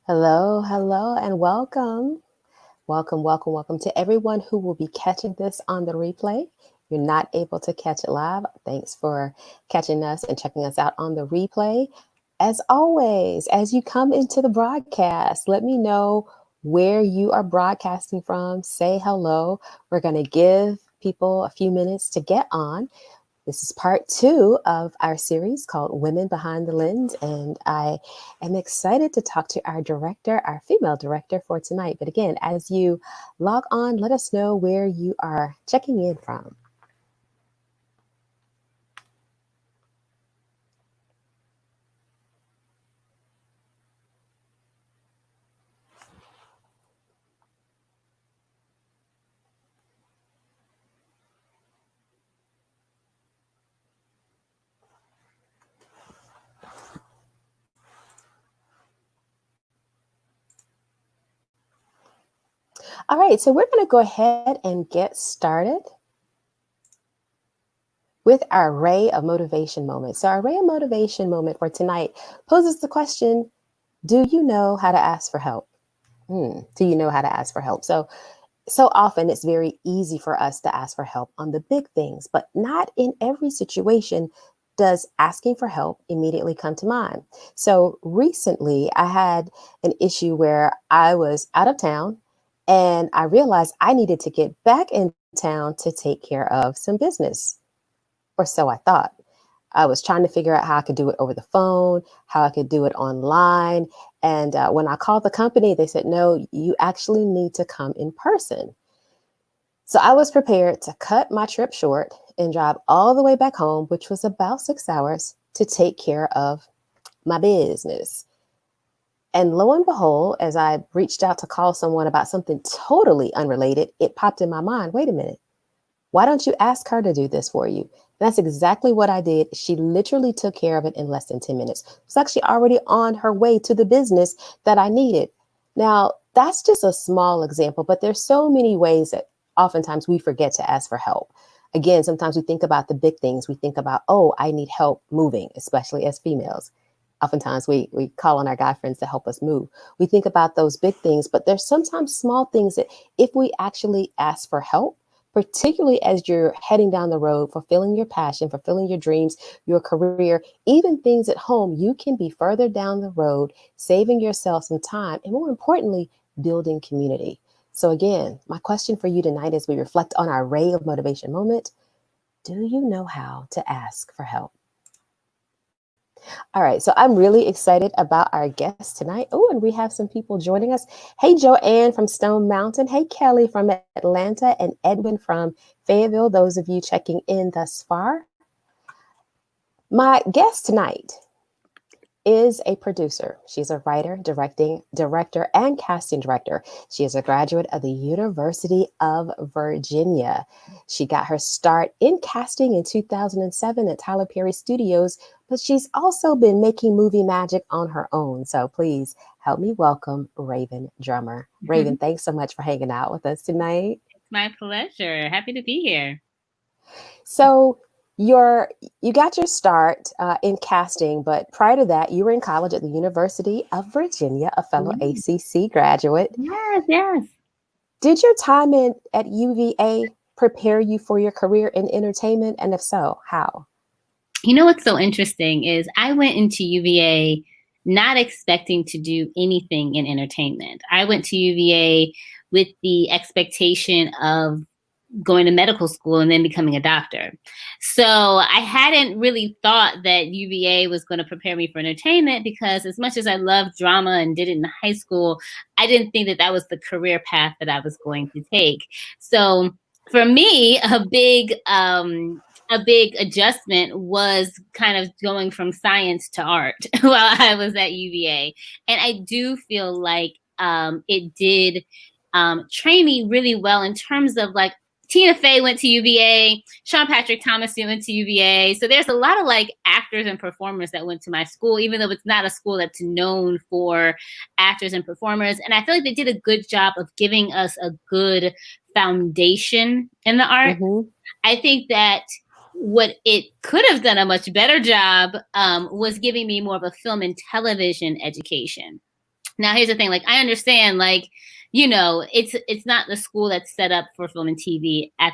Hello, hello, and welcome. Welcome to everyone who will be catching this on the replay. You're not able to catch it live. Thanks for catching us and checking us out on the replay. As always, as you come into the broadcast, let me know where you are broadcasting from. Say hello. We're going to give people a few minutes to get on. This is part two of our series called Women Behind the Lens, and I am excited to talk to our director, our female director for tonight. But again, as you log on, let us know where you are checking in from. All right, so we're going to go ahead and get started with our Ray of Motivation moment. So, our Ray of Motivation moment for tonight poses the question: do you know how to ask for help? Do you know how to ask for help? So often it's very easy for us to ask for help on the big things, but not in every situation does asking for help immediately come to mind. So recently I had an issue where I was out of town and I realized I needed to get back in town to take care of some business, or so I thought. I was trying to figure out how I could do it over the phone, how I could do it online. And when I called the company, they said, no, you actually need to come in person. So I was prepared to cut my trip short and drive all the way back home, which was about 6 hours, to take care of my business. And lo and behold, as I reached out to call someone about something totally unrelated, it popped in my mind, wait a minute, why don't you ask her to do this for you? And that's exactly what I did. She literally took care of it in less than 10 minutes. It was actually already on her way to the business that I needed. Now, that's just a small example, but there's so many ways that oftentimes we forget to ask for help. Again, sometimes we think about the big things. We think about, oh, I need help moving, especially as females. Oftentimes we call on our guy friends to help us move. We think about those big things, but there's sometimes small things that if we actually ask for help, particularly as you're heading down the road, fulfilling your passion, fulfilling your dreams, your career, even things at home, you can be further down the road, saving yourself some time, and more importantly, building community. So, again, my question for you tonight as we reflect on our Ray of Motivation moment: do you know how to ask for help? All right, so I'm really excited about our guest tonight. Oh, and we have some people joining us. Hey, Joanne from Stone Mountain. Hey, Kelly from Atlanta, and Edwin from Fayetteville. Those of you checking in thus far. My guest tonight is a producer. She's a writer, director, and casting director. She is a graduate of the University of Virginia. She got her start in casting in 2007 at Tyler Perry Studios, but she's also been making movie magic on her own. So please help me welcome Rhavynn Drummer. Rhavynn, thanks so much for hanging out with us tonight. It's my pleasure. Happy to be here. So you got your start in casting, but prior to that, you were in college at the University of Virginia, a fellow Yes, ACC graduate. yes, yes. Did your time at UVA prepare you for your career in entertainment? And if so, how? You know what's so interesting is I went into UVA not expecting to do anything in entertainment. I went to UVA with the expectation of going to medical school and then becoming a doctor. So I hadn't really thought that UVA was going to prepare me for entertainment because as much as I loved drama and did it in high school, I didn't think that that was the career path that I was going to take. So for me, a big adjustment was kind of going from science to art while I was at UVA. And I do feel like it did train me really well in terms of like Tina Fey went to UVA, Sean Patrick Thomas went to UVA. So there's a lot of like actors and performers that went to my school, even though it's not a school that's known for actors and performers. And I feel like they did a good job of giving us a good foundation in the art. Mm-hmm. I think that what it could have done a much better job was giving me more of a film and television education. Now, here's the thing, like, I understand, like, you know, it's not the school that's set up for film and TV at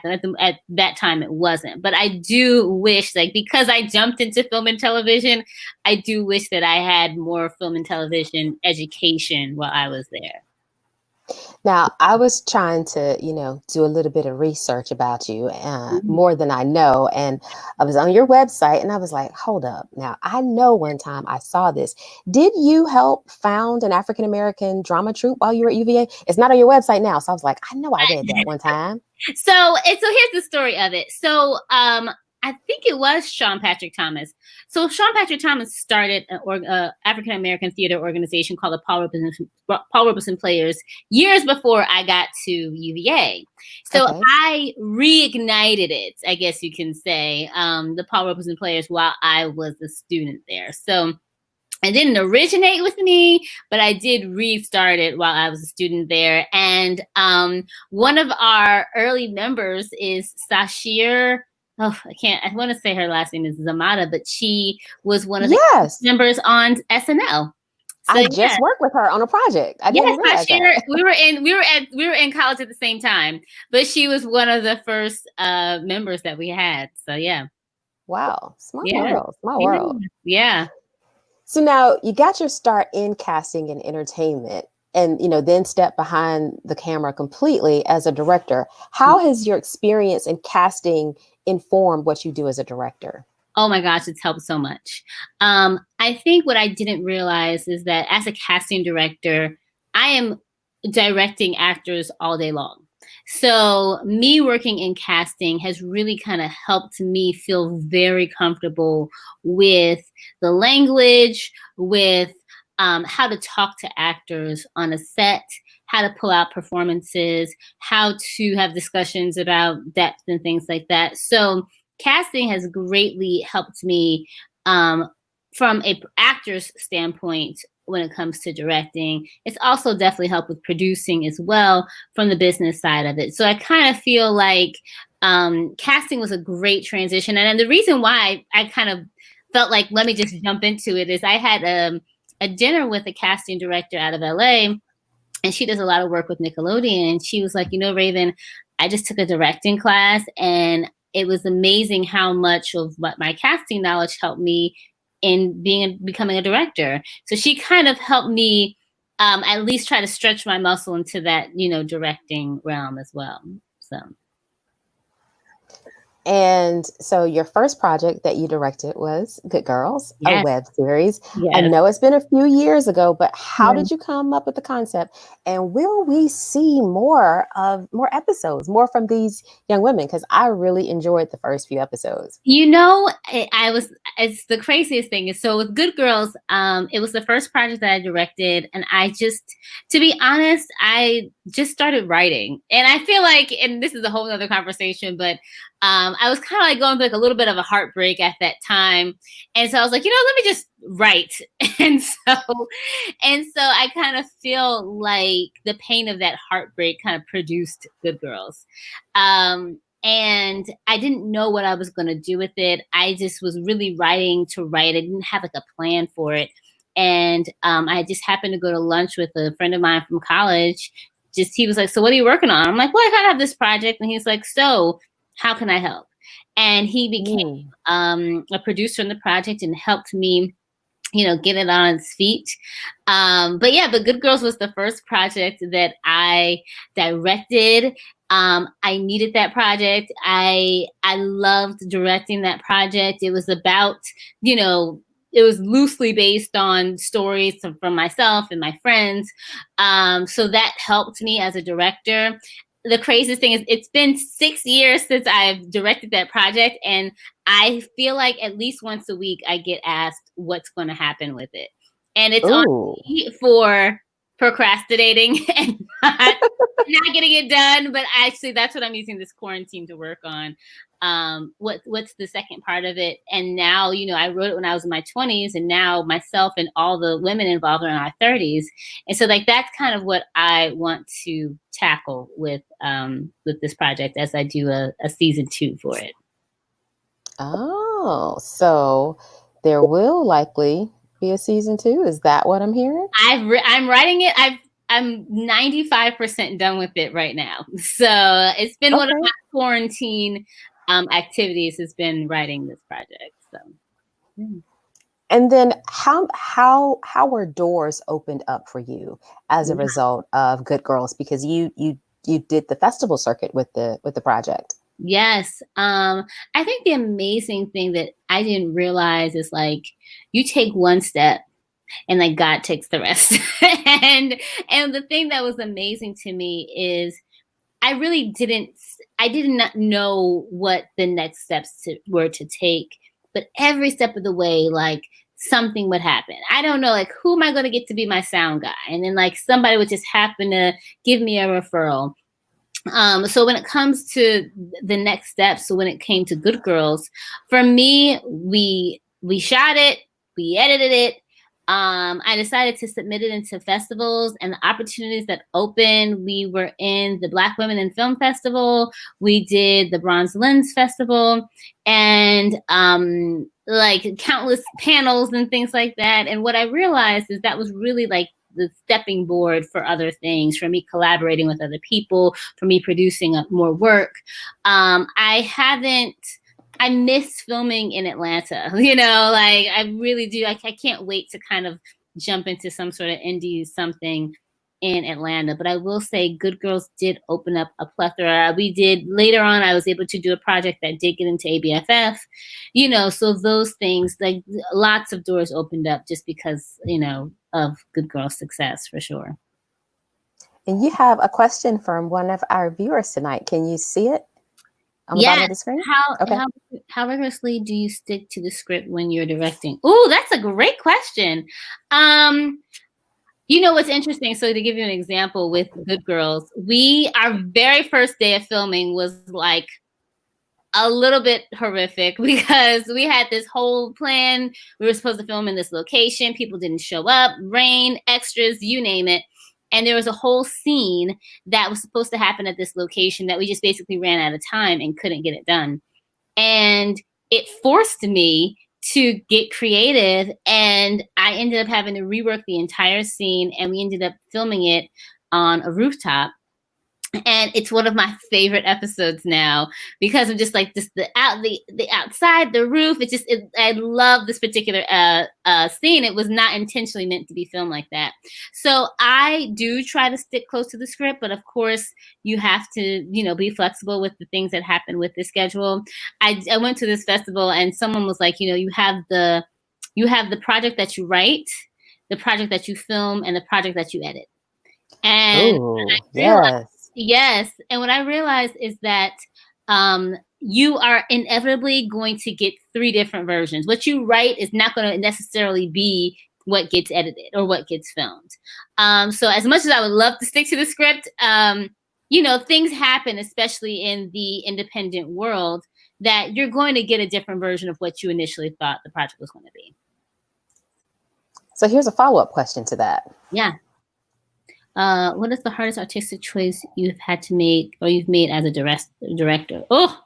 that time. It wasn't, but I do wish, like, because I jumped into film and television, I do wish that I had more film and television education while I was there. Now, I was trying to, do a little bit of research about you, Mhm. more than I know. And I was on your website and I was like, hold up. Now, I know one time I saw this. Did you help found an African American drama troupe while you were at UVA? It's not on your website now. So I was like, I know I read that one time. So here's the story of it. So I think it was Sean Patrick Thomas. So Sean Patrick Thomas started an African American theater organization called the Paul Robeson Players years before I got to UVA. So Okay. I reignited it, I guess you can say, the Paul Robeson Players while I was a student there. So it didn't originate with me, but I did restart it while I was a student there. And one of our early members is Sashir. Oh, I want to say her last name is Zamata, but she was one of the Yes. members on SNL. So I yeah, just worked with her on a project. I didn't yes, realize Sashir. that. We were in college at the same time, but she was one of the first members that we had. So yeah, Wow. Small yeah, world. Small yeah, world. yeah. So now you got your start in casting and entertainment and then step behind the camera completely as a director. How has your experience in casting informed what you do as a director? Oh my gosh, it's helped so much. I think what I didn't realize is that as a casting director, I am directing actors all day long. So me working in casting has really kind of helped me feel very comfortable with the language, with how to talk to actors on a set, how to pull out performances, how to have discussions about depth and things like that. So casting has greatly helped me from a actor's standpoint when it comes to directing. It's also definitely helped with producing as well from the business side of it. So I kind of feel like casting was a great transition. And the reason why I kind of felt like, let me just jump into it, is I had a dinner with a casting director out of LA, and she does a lot of work with Nickelodeon. And she was like, Rhavynn, I just took a directing class, and it was amazing how much of my casting knowledge helped me in becoming a director. So she kind of helped me at least try to stretch my muscle into that, directing realm as well. So. And so your first project that you directed was Good Girls, a Yes. web series. I Yes. know it's been a few years ago, but how Yeah. did you come up with the concept? And will we see more episodes, more from these young women? Because I really enjoyed the first few episodes. It's the craziest thing is, so with Good Girls, it was the first project that I directed. And to be honest, I just started writing. And I feel like, and this is a whole other conversation, but I was kind of like going through like a little bit of a heartbreak at that time. And so I was like, let me just write. And so I kind of feel like the pain of that heartbreak kind of produced Good Girls. And I didn't know what I was going to do with it. I just was really writing to write. I didn't have like a plan for it. And I just happened to go to lunch with a friend of mine from college. He was like, so what are you working on? I'm like, well, I kind of have this project. And he's like, so how can I help? And he became a producer in the project and helped me, get it on its feet. But Good Girls was the first project that I directed. I needed that project. I loved directing that project. It was about, it was loosely based on stories from myself and my friends. So that helped me as a director. The craziest thing is it's been 6 years since I've directed that project, and I feel like at least once a week I get asked what's going to happen with it. And it's on Ooh. me for procrastinating and not getting it done. But actually, that's what I'm using this quarantine to work on. What's the second part of it? And now, I wrote it when I was in my 20s, and now myself and all the women involved are in our 30s. And so like that's kind of what I want to tackle with this project as I do a season 2 for it. Oh, so there will likely be a season 2? Is that what I'm hearing? I'm writing it. I'm 95% done with it right now. So it's been one of Okay. my quarantine activities has been writing this project. So. And then how were doors opened up for you as a result of Good Girls? Because you did the festival circuit with the project. Yes. I think the amazing thing that I didn't realize is like you take one step and like God takes the rest. and the thing that was amazing to me is I did not know what the next steps were to take, but every step of the way, like something would happen. I don't know, like who am I going to get to be my sound guy? And then like somebody would just happen to give me a referral. So when it comes to the next steps, so when it came to Good Girls, for me, we shot it, we edited it. I decided to submit it into festivals and the opportunities that opened. We were in the Black Women in Film Festival. We did the Bronze Lens Festival and like countless panels and things like that. And what I realized is that was really like the stepping board for other things, for me collaborating with other people, for me producing more work. I miss filming in Atlanta, you know, like I really do. I can't wait to kind of jump into some sort of indie something in Atlanta. But I will say Good Girls did open up a plethora. We did later on, I was able to do a project that did get into ABFF, you know, so those things, like lots of doors opened up just because, you know, of Good Girls success for sure. And you have a question from one of our viewers tonight. Can you see it on the bottom of the screen? How rigorously do you stick to the script when you're directing? Oh, that's a great question. You know what's interesting? So to give you an example with Good Girls, our very first day of filming was like a little bit horrific because we had this whole plan. We were supposed to film in this location. People didn't show up, rain, extras, you name it. And there was a whole scene that was supposed to happen at this location that we just basically ran out of time and couldn't get it done. And it forced me to get creative. And I ended up having to rework the entire scene. And we ended up filming it on a rooftop. And it's one of my favorite episodes now because of just like this the outside, the roof. I love this particular scene. It was not intentionally meant to be filmed like that. So I do try to stick close to the script, but of course you have to, you know, be flexible with the things that happen with the schedule. I went to this festival and someone was like, you know, you have the project that you write, the project that you film, and the project that you edit. And yes. And what I realized is that you are inevitably going to get 3 different versions. What you write is not going to necessarily be what gets edited or what gets filmed. So as much as I would love to stick to the script, you know, things happen, especially in the independent world, that you're going to get a different version of what you initially thought the project was going to be. So here's a follow-up question to that. Yeah. What is the hardest artistic choice you've had to make or you've made as a director? Oh,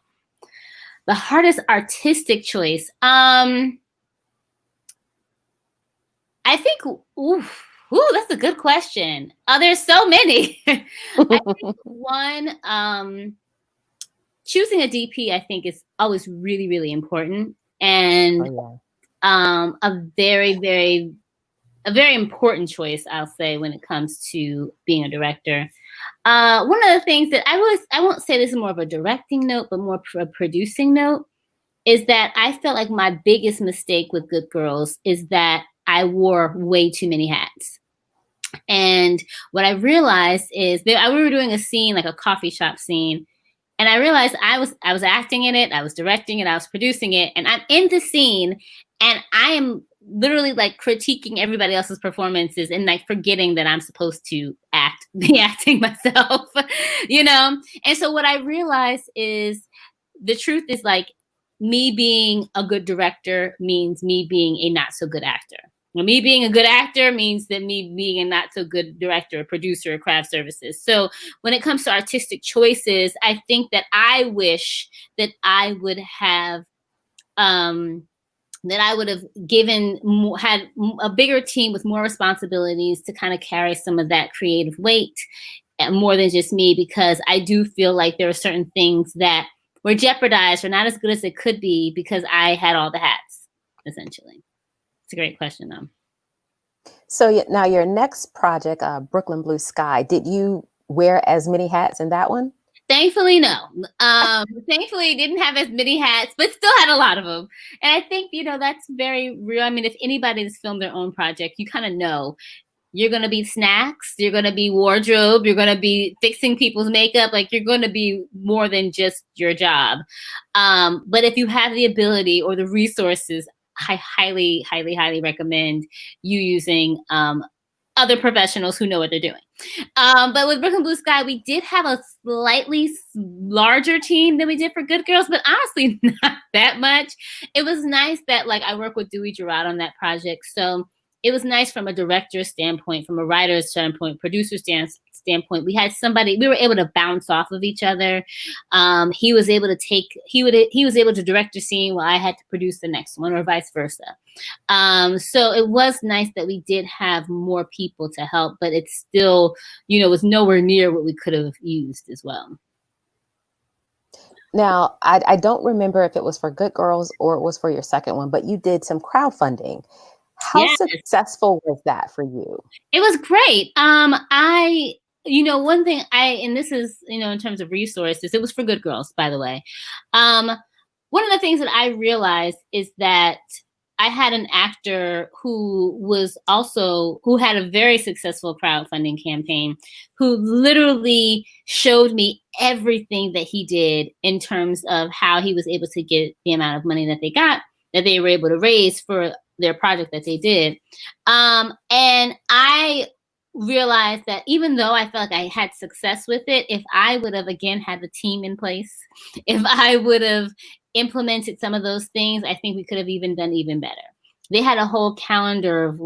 the hardest artistic choice. I think, that's a good question. There's so many. I think one, choosing a DP, I think is always really, really important. And a very, very important choice, I'll say, when it comes to being a director. One of the things that I won't say this is more of a directing note, but more a producing note, is that I felt like my biggest mistake with Good Girls is that I wore way too many hats. And what I realized is that we were doing a scene, like a coffee shop scene, and I realized I was acting in it, I was directing it, I was producing it, and I'm in the scene, and I am literally like critiquing everybody else's performances and like forgetting that I'm supposed to be acting myself, you know? And so what I realized is the truth is like me being a good director means me being a not so good actor. Well, me being a good actor means that me being a not so good director, or producer, or craft services. So when it comes to artistic choices, I think that I wish that I would have that I would have given had a bigger team with more responsibilities to kind of carry some of that creative weight more than just me, because I do feel like there are certain things that were jeopardized or not as good as it could be because I had all the hats, essentially. It's a great question, though. So now your next project, Brooklyn Blue Sky, did you wear as many hats in that one? Thankfully, no. Thankfully, didn't have as many hats, but still had a lot of them. And I think, that's very real. I mean, if anybody has filmed their own project, you kind of know you're going to be snacks, you're going to be wardrobe, you're going to be fixing people's makeup. Like, you're going to be more than just your job. But if you have the ability or the resources, I highly, highly, highly recommend you using other professionals who know what they're doing. But with Brooklyn Blue Sky, we did have a slightly larger team than we did for Good Girls, but honestly, not that much. It was nice that I work with Dewey Gerard on that project. So it was nice from a director's standpoint, from a writer's standpoint, producer standpoint. We had somebody, we were able to bounce off of each other. He was able to direct a scene while I had to produce the next one, or vice versa. So it was nice that we did have more people to help, but it still, was nowhere near what we could have used as well. Now, I don't remember if it was for Good Girls or it was for your second one, but you did some crowdfunding. How successful was that for you? It was great. One thing and this is, in terms of resources, it was for Good Girls, by the way. One of the things that I realized is that I had an actor who had a very successful crowdfunding campaign, who literally showed me everything that he did in terms of how he was able to get the amount of money that they were able to raise for their project that they did. And I realized that even though I felt like I had success with it, if I would have, again, had the team in place, if I would have implemented some of those things, I think we could have even done even better. They had a whole calendar of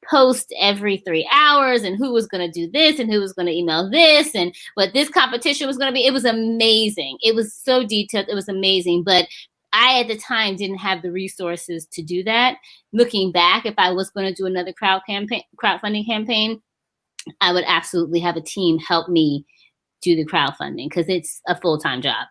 post every 3 hours and who was going to do this and who was going to email this and what this competition was going to be. It was amazing. It was so detailed. It was amazing. But I, at the time, didn't have the resources to do that. Looking back, if I was going to do another crowdfunding campaign, I would absolutely have a team help me do the crowdfunding, because it's a full-time job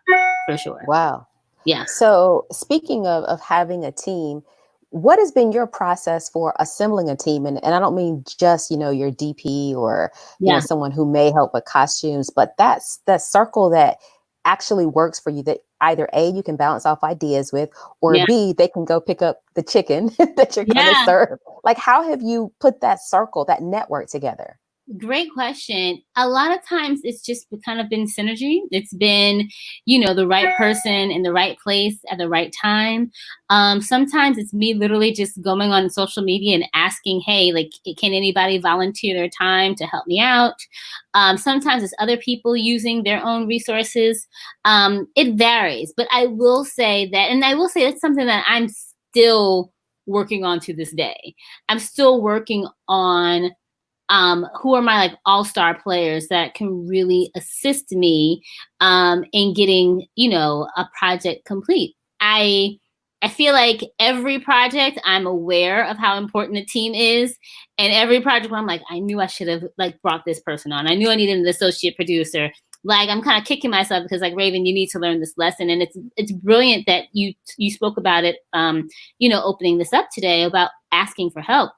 for sure. Wow. Yeah. So speaking of having a team, what has been your process for assembling a team? And I don't mean just, your DP or someone who may help with costumes, but that's the circle that actually works for you, that either A, you can bounce off ideas with, or B, they can go pick up the chicken that you're going to serve. How have you put that circle, that network together? Great question. A lot of times it's just kind of been synergy. It's been, the right person in the right place at the right time. Sometimes it's me literally just going on social media and asking, hey, can anybody volunteer their time to help me out? Sometimes it's other people using their own resources. It varies, but I will say that's something that I'm still working on to this day. I'm still working on who are my all-star players that can really assist me in getting, a project complete. I feel like every project I'm aware of how important the team is, and every project where I'm I knew I should have brought this person on. I knew I needed an associate producer. I'm kind of kicking myself because Rhavynn, you need to learn this lesson. And it's brilliant that you spoke about it, opening this up today about asking for help.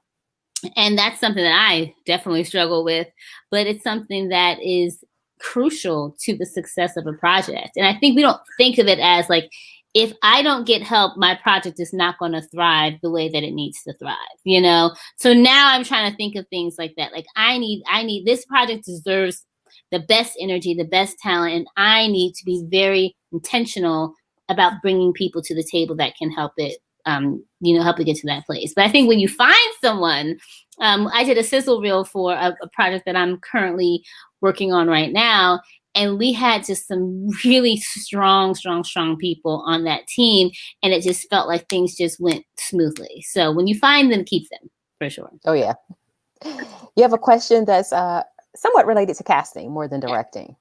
And that's something that I definitely struggle with, but it's something that is crucial to the success of a project. And I think we don't think of it as if I don't get help, my project is not going to thrive the way that it needs to thrive, So now I'm trying to think of things like that. I need this project deserves the best energy, the best talent, and I need to be very intentional about bringing people to the table that can help it help it get to that place. But I think when you find someone, I did a sizzle reel for a project that I'm currently working on right now. And we had just some really strong people on that team. And it just felt like things just went smoothly. So when you find them, keep them, for sure. Oh, yeah. You have a question that's somewhat related to casting more than directing.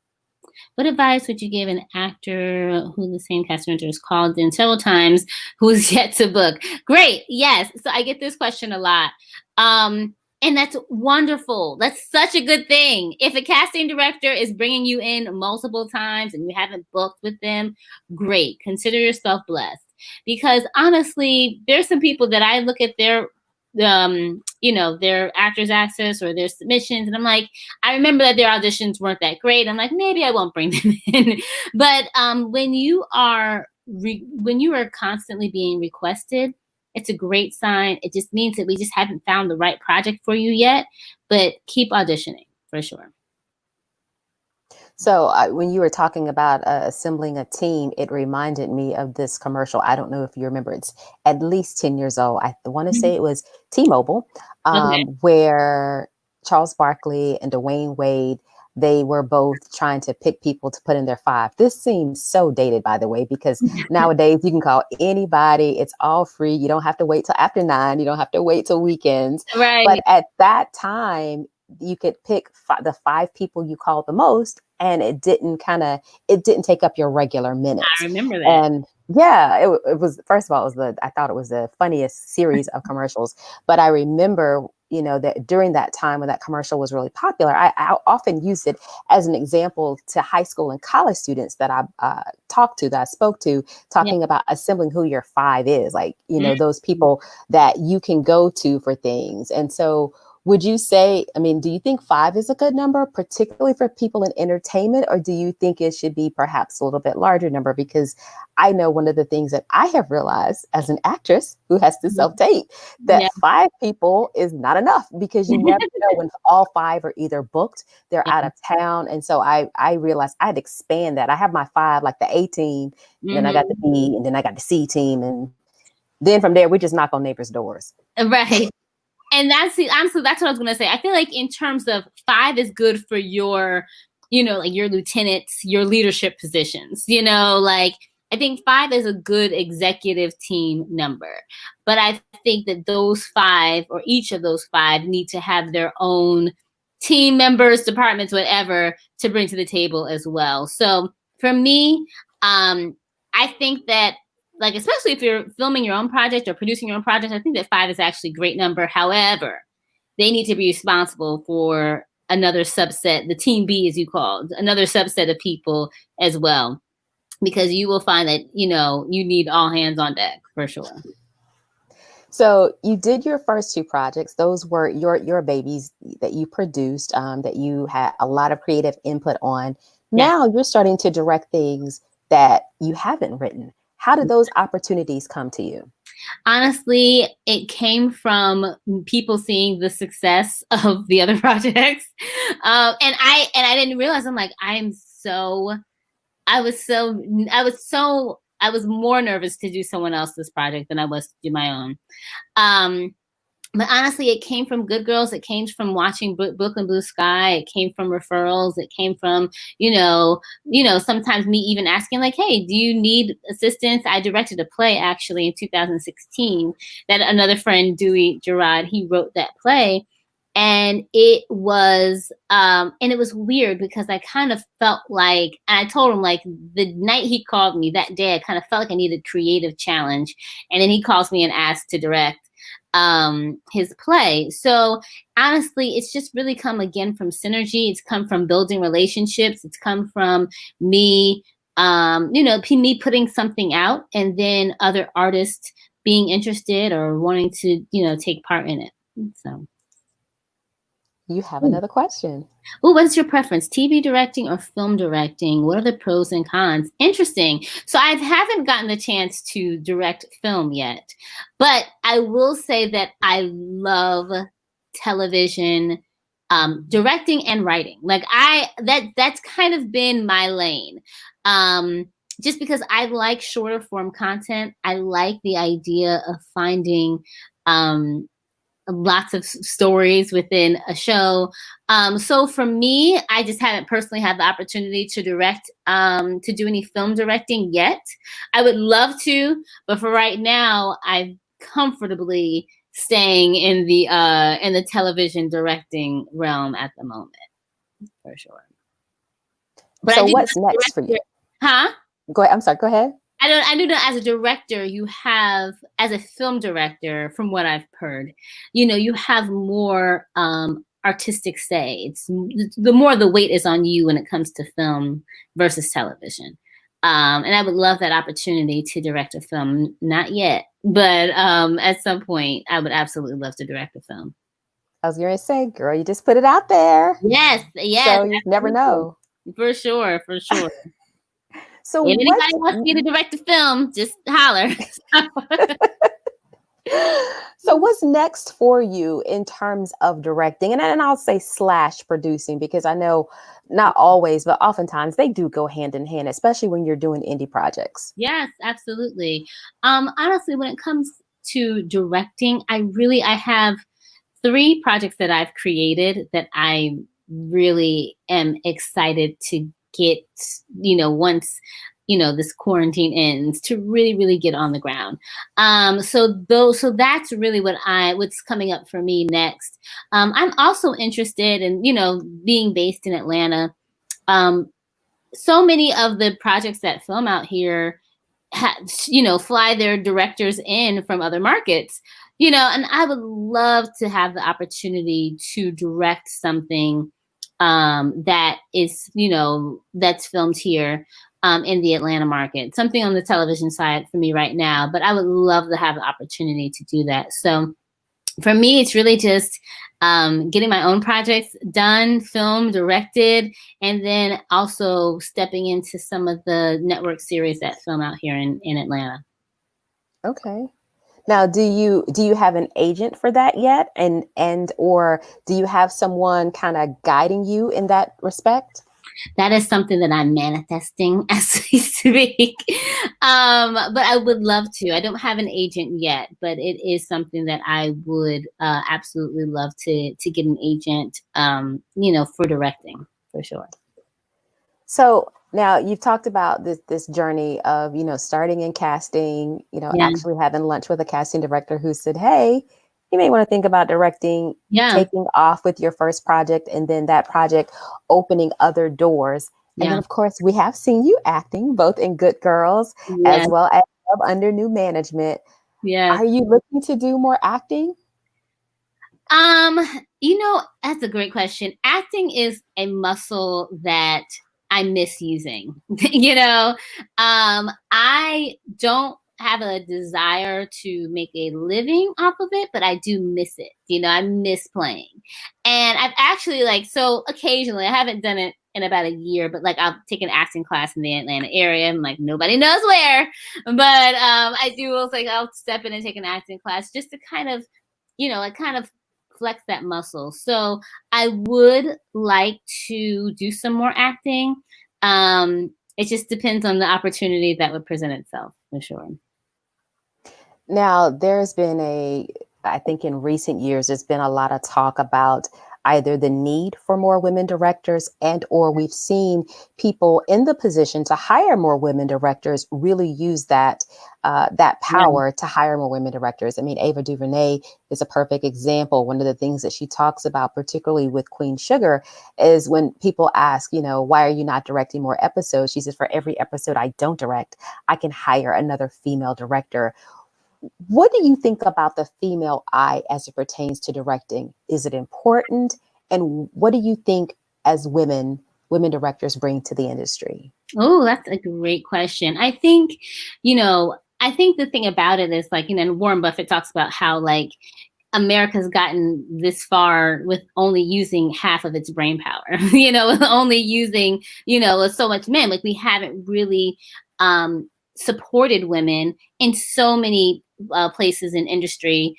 What advice would you give an actor who the same cast director has called in several times who is yet to book? Great. Yes. So I get this question a lot. And that's wonderful. That's such a good thing. If a casting director is bringing you in multiple times and you haven't booked with them, great. Consider yourself blessed. Because honestly, there's some people that I look at their their actors access or their submissions, and I'm like, I remember that their auditions weren't that great. I'm like, maybe I won't bring them in. But when you are constantly being requested, it's a great sign. It just means that we just haven't found the right project for you yet, but keep auditioning for sure. So when you were talking about assembling a team, it reminded me of this commercial. I don't know if you remember. It's at least 10 years old. I want to say it was T-Mobile, Okay. where Charles Barkley and Dwayne Wade, they were both trying to pick people to put in their five. This seems so dated, by the way, because nowadays you can call anybody. It's all free. You don't have to wait till after 9. You don't have to wait till weekends. Right. But at that time, you could pick the 5 people you called the most, and it didn't take up your regular minutes. I remember that. And yeah, it was, first of all, I thought it was the funniest series of commercials. But I remember, that during that time when that commercial was really popular, I often use it as an example to high school and college students that I spoke to, talking about assembling who your 5 is, like, those people that you can go to for things. And so would you say, do you think 5 is a good number, particularly for people in entertainment, or do you think it should be perhaps a little bit larger number? Because I know one of the things that I have realized as an actress who has to self-tape, that 5 people is not enough, because you never know when all 5 are either booked, they're out of town. And so I realized I'd expand that. I have my 5, like the A team, then I got the B, and then I got the C team. And then from there, we just knock on neighbors' doors. Right. And honestly, that's what I was going to say. I feel like in terms of 5 is good for your, like your lieutenants, your leadership positions, like I think 5 is a good executive team number. But I think that those 5, or each of those 5, need to have their own team members, departments, whatever, to bring to the table as well. So for me, I think that, like, especially if you're filming your own project or producing your own project, I think that 5 is actually a great number. However, they need to be responsible for another subset, the team B, as you called, another subset of people as well, because you will find that, you need all hands on deck for sure. So you did your first 2 projects. Those were your babies that you produced, that you had a lot of creative input on. Now you're starting to direct things that you haven't written. How did those opportunities come to you? Honestly, it came from people seeing the success of the other projects. And I didn't realize, I'm like, I was more nervous to do someone else's project than I was to do my own. But honestly, it came from Good Girls. It came from watching Brooklyn Blue Sky. It came from referrals. It came from, sometimes me even asking, like, hey, do you need assistance? I directed a play actually in 2016 that another friend, Dewey Gerard, he wrote that play. And it was weird because I kind of felt like, and I told him, like, the night he called me that day, I kind of felt like I needed a creative challenge. And then he calls me and asks to direct his play. So honestly, it's just really come again from synergy. It's come from building relationships. It's come from me, me putting something out and then other artists being interested or wanting to, take part in it. So. You have another question. Oh, what's your preference? TV directing or film directing? What are the pros and cons? Interesting. So I haven't gotten the chance to direct film yet, but I will say that I love television, directing and writing. Like that's kind of been my lane. Just because I like shorter form content. I like the idea of finding, lots of stories within a show. So for me, I just haven't personally had the opportunity to direct, to do any film directing yet. I would love to, but for right now, I'm comfortably staying in the television directing realm at the moment, for sure. But I So do know what's next for you? huh? Go ahead. I'm sorry. Go ahead. I do know as a director, you have, as a film director, from what I've heard, you have more artistic say. It's the more the weight is on you when it comes to film versus television. And I would love that opportunity to direct a film. Not yet, but at some point, I would absolutely love to direct a film. I was going to say, girl, you just put it out there. Yes, yes, So you never absolutely. know. For sure, for sure. So If what anybody wants me to direct a film, just holler. so what's next for you in terms of directing? And I'll say slash producing, because I know not always, but oftentimes they do go hand in hand, especially when you're doing indie projects. Yes, absolutely. Honestly, when it comes to directing, I have 3 projects that I've created that I really am excited to get, once, this quarantine ends, to really, really get on the ground. So that's really what's coming up for me next. I'm also interested in, being based in Atlanta. Um, so many of the projects that film out here fly their directors in from other markets, and I would love to have the opportunity to direct something that is, that's filmed here in the Atlanta market, something on the television side for me right now, but I would love to have the opportunity to do that. So for me, it's really just getting my own projects done, filmed, directed, and then also stepping into some of the network series that film out here in Atlanta. Okay. Now, do you have an agent for that yet? And or do you have someone kind of guiding you in that respect? That is something that I'm manifesting as we speak. But I would love to. I don't have an agent yet, but it is something that I would absolutely love to get an agent, for directing, for sure. So now you've talked about this journey of, starting in casting, Yeah. actually having lunch with a casting director who said, hey, you may want to think about directing, Yeah. taking off with your first project, and then that project opening other doors. And Yeah. then, of course, we have seen you acting both in Good Girls Yeah. as well as Under New Management. Yeah. Are you looking to do more acting? Um, that's a great question. Acting is a muscle that I miss using. I don't have a desire to make a living off of it, but I do miss it. I miss playing. And I've actually so occasionally, I haven't done it in about a year, but I'll take an acting class in the Atlanta area. I'm nobody knows where, but I do also I'll step in and take an acting class just to kind of, kind of flex that muscle. So I would like to do some more acting. It just depends on the opportunity that would present itself, for sure. Now, I think in recent years, there's been a lot of talk about either the need for more women directors and or we've seen people in the position to hire more women directors really use that power to hire more women directors. I mean, Ava DuVernay is a perfect example. One of the things that she talks about, particularly with Queen Sugar, is when people ask, why are you not directing more episodes? She says, for every episode I don't direct, I can hire another female director. What do you think about the female eye as it pertains to directing? Is it important? And what do you think as women directors bring to the industry? Oh, that's a great question. I think the thing about it is Warren Buffett talks about how America's gotten this far with only using half of its brain power, with only using, with so much men. We haven't really supported women in so many places in industry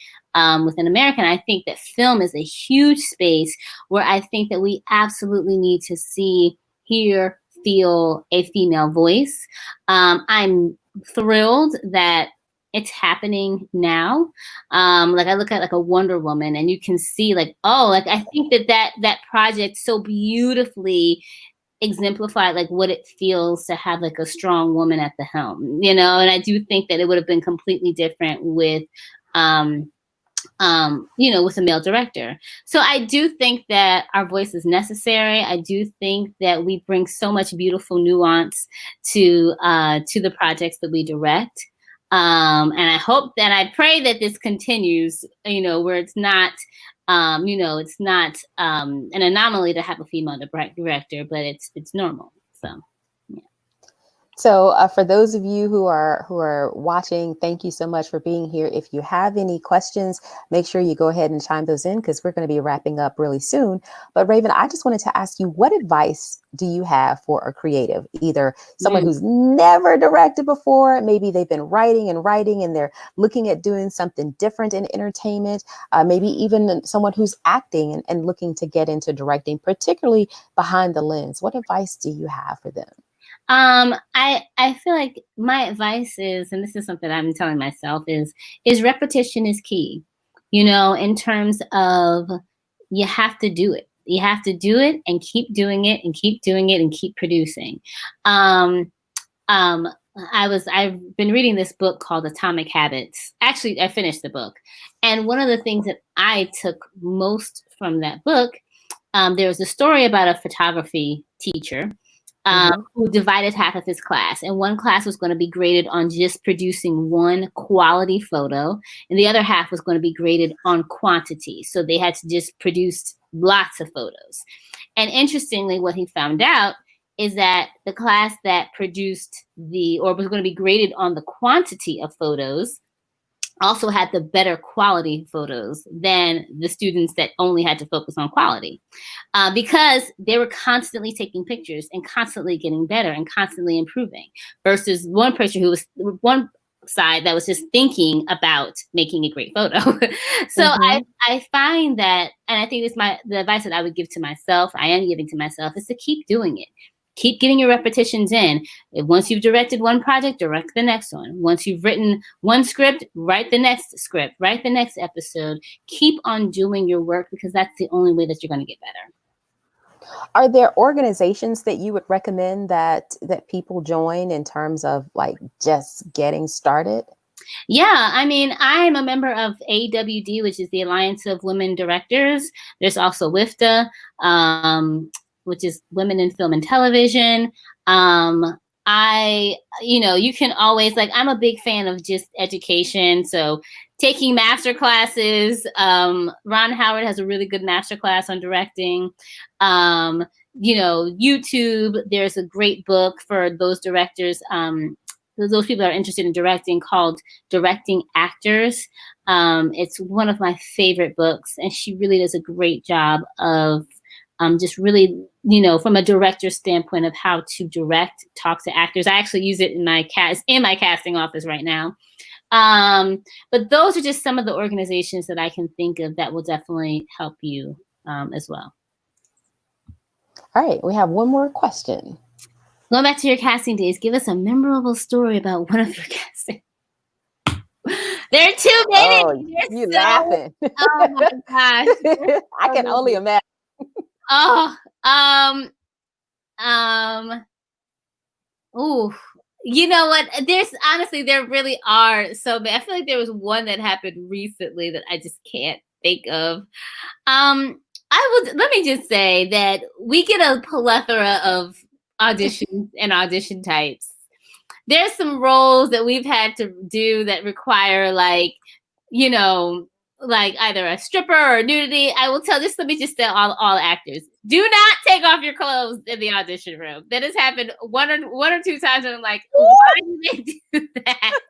within America. And I think that film is a huge space where I think that we absolutely need to see, hear, feel a female voice. I'm thrilled that it's happening now. I look at a Wonder Woman and you can see I think that project so beautifully exemplified what it feels to have a strong woman at the helm, and I do think that it would have been completely different with with a male director. So I do think that our voice is necessary. I do think that we bring so much beautiful nuance to the projects that we direct. And I pray that this continues, where it's not, it's not an anomaly to have a female director, but it's normal. So. So for those of you who are watching, thank you so much for being here. If you have any questions, make sure you go ahead and chime those in because we're going to be wrapping up really soon. But Rhavynn, I just wanted to ask you, what advice do you have for a creative, either someone who's never directed before, maybe they've been writing and they're looking at doing something different in entertainment, maybe even someone who's acting and looking to get into directing, particularly behind the lens. What advice do you have for them? I feel like my advice is, and this is something I'm telling myself, is repetition is key, in terms of you have to do it. You have to do it and keep doing it and keep doing it and keep producing. I've been reading this book called Atomic Habits. Actually, I finished the book. And one of the things that I took most from that book, there was a story about a photography teacher who divided half of his class. And one class was going to be graded on just producing one quality photo. And the other half was going to be graded on quantity. So they had to just produce lots of photos. And interestingly, what he found out is that the class that produced was going to be graded on the quantity of photos also had the better quality photos than the students that only had to focus on quality, because they were constantly taking pictures and constantly getting better and constantly improving, versus one person who was one side that was just thinking about making a great photo. So I find that, and I think the advice that I would give to myself, I am giving to myself, is to keep doing it. Keep getting your repetitions in. Once you've directed one project, direct the next one. Once you've written one script, write the next script, write the next episode. Keep on doing your work, because that's the only way that you're going to get better. Are there organizations that you would recommend that people join in terms of like just getting started? Yeah, I mean, I'm a member of AWD, which is the Alliance of Women Directors. There's also WIFTA, which is Women in Film and Television. You can always, I'm a big fan of just education. So taking master classes, Ron Howard has a really good master class on directing. YouTube, there's a great book for those directors, those people that are interested in directing, called Directing Actors. It's one of my favorite books, and she really does a great job of just really, from a director's standpoint of how to direct, talk to actors. I actually use it in my casting office right now. But those are just some of the organizations that I can think of that will definitely help you as well. All right, we have one more question. Going back to your casting days, give us a memorable story about one of your casting. There are too many. Oh, you laughing. Oh my gosh. I can only imagine. Ooh, you know what? There really are so many. I feel like there was one that happened recently that I just can't think of. Let me just say that we get a plethora of auditions and audition types. There's some roles that we've had to do that require either a stripper or nudity. Let me just tell all actors, do not take off your clothes in the audition room. That has happened one or two times, and I'm like, why do they do that?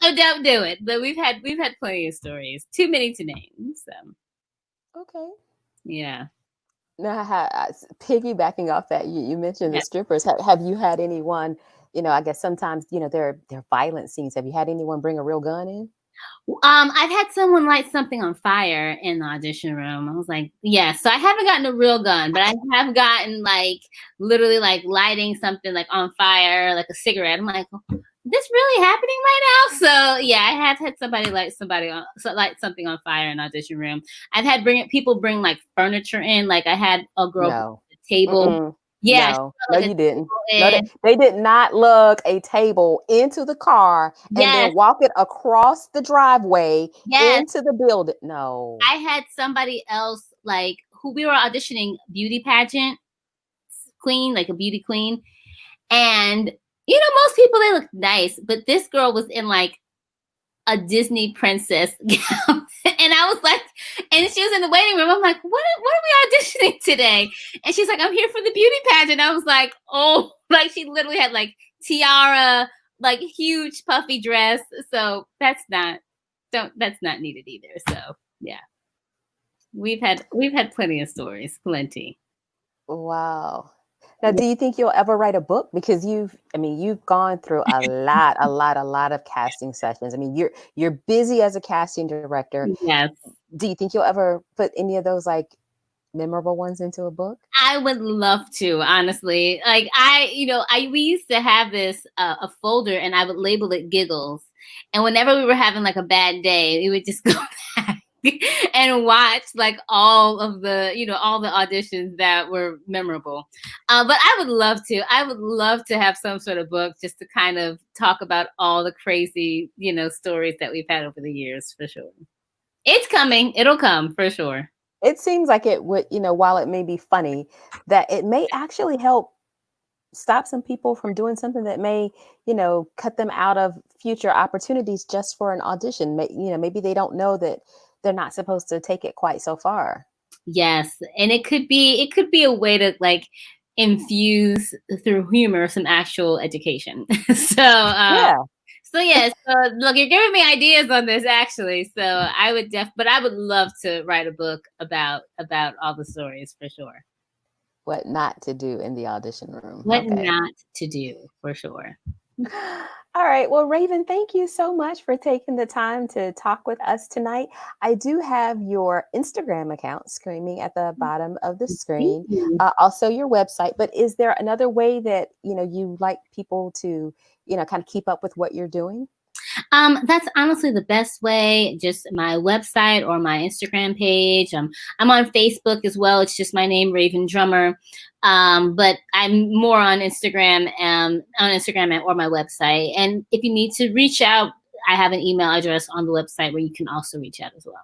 So don't do it. But we've had plenty of stories, too many to name. So okay, yeah. Now, piggybacking off that, you mentioned the strippers. Have you had anyone? I guess sometimes there are violent scenes. Have you had anyone bring a real gun in? I've had someone light something on fire in the audition room. I was like, yeah. So I haven't gotten a real gun, but I have gotten literally lighting something on fire, like a cigarette. I'm like, oh, is this really happening right now? So yeah, I have had somebody light something on fire in an audition room. I've had people bring furniture in. I had a girl bring a table Yeah, she No, brought, no, like, you a didn't. table No, in. they did not lug a table into the car and Yes, then walk it across the driveway yes. into the building. No. I had somebody else, like, who we were auditioning beauty pageant queen, like a beauty queen, and, most people, they look nice, but this girl was in, like, a Disney princess gown. And I was like, and she was in the waiting room. I'm like, what are we auditioning today? And she's like, I'm here for the beauty pageant. I was like, oh, like she literally had like tiara, like huge puffy dress. So that's not needed either. So yeah, we've had plenty of stories, plenty. Wow. Now, do you think you'll ever write a book? Because you've gone through a lot of casting sessions. I mean, you're busy as a casting director. Yes. Do you think you'll ever put any of those like memorable ones into a book? I would love to, honestly. Like we used to have this a folder, and I would label it giggles. And whenever we were having like a bad day, we would just go back and watch like all the auditions that were memorable. But I would love to. I would love to have some sort of book just to kind of talk about all the crazy, stories that we've had over the years, for sure. It's coming. It'll come for sure. It seems like it would, while it may be funny, that it may actually help stop some people from doing something that may, cut them out of future opportunities just for an audition. Maybe they don't know that they're not supposed to take it quite so far. Yes, and it could be a way to like infuse through humor some actual education. Yeah. So yeah, so look, you're giving me ideas on this actually. So but I would love to write a book about all the stories, for sure. What not to do in the audition room. What Okay. not to do, for sure. All right. Well, Rhavynn, thank you so much for taking the time to talk with us tonight. I do have your Instagram account screaming at the bottom of the Thank screen, you. also your website. But is there another way that you like people to kind of keep up with what you're doing? That's honestly the best way. Just my website or my Instagram page. I'm on Facebook as well. It's just my name, Rhavynn Drummer. But I'm more on Instagram, or my website. And if you need to reach out, I have an email address on the website where you can also reach out as well.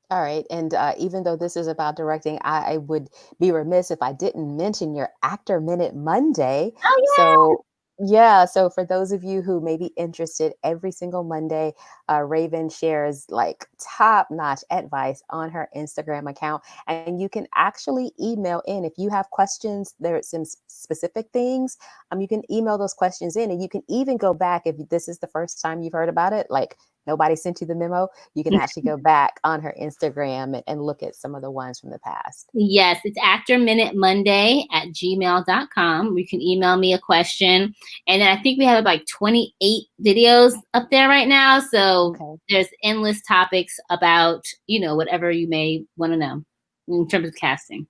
All right. And even though this is about directing, I would be remiss if I didn't mention your Actor Minute Monday. Oh So, yeah. So, for those of you who may be interested, every single Monday, Rhavynn shares like top notch advice on her Instagram account. And you can actually email in if you have questions. There are some specific things. You can email those questions in, and you can even go back if this is the first time you've heard about it. Like, nobody sent you the memo, you can yeah. actually go back on her Instagram and look at some of the ones from the past. Yes, it's actorminutemonday@gmail.com. You can email me a question. And then I think we have like 28 videos up there right now. So Okay. there's endless topics about, whatever you may want to know in terms of casting.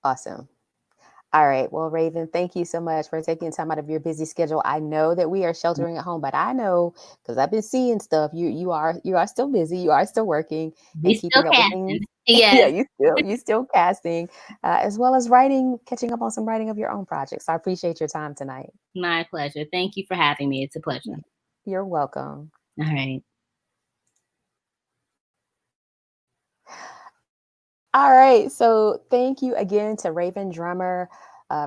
Awesome. All right. Well, Rhavynn, thank you so much for taking time out of your busy schedule. I know that we are sheltering at home, but I know because I've been seeing stuff. You are still busy. You are still working We and still keeping up with casting. things. Yeah, Yes, you still casting, as well as writing, catching up on some writing of your own projects. I appreciate your time tonight. my pleasure. Thank you for having me. It's a pleasure. You're welcome. All right. All right. So thank you again to Rhavynn Drummer,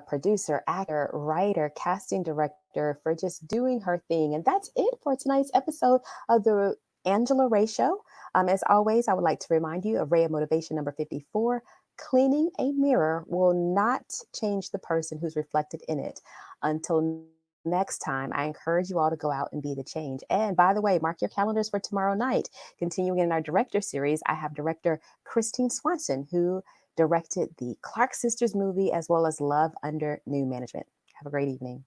producer, actor, writer, casting director, for just doing her thing. And that's it for tonight's episode of the Angela Ray Show. As always, I would like to remind you of Ray of Motivation number 54. Cleaning a mirror will not change the person who's reflected in it. Until next time, I encourage you all to go out and be the change. And by the way, mark your calendars for tomorrow night. Continuing in our director series, I have director Christine Swanson, who directed the Clark Sisters movie as well as Love Under New Management. Have a great evening.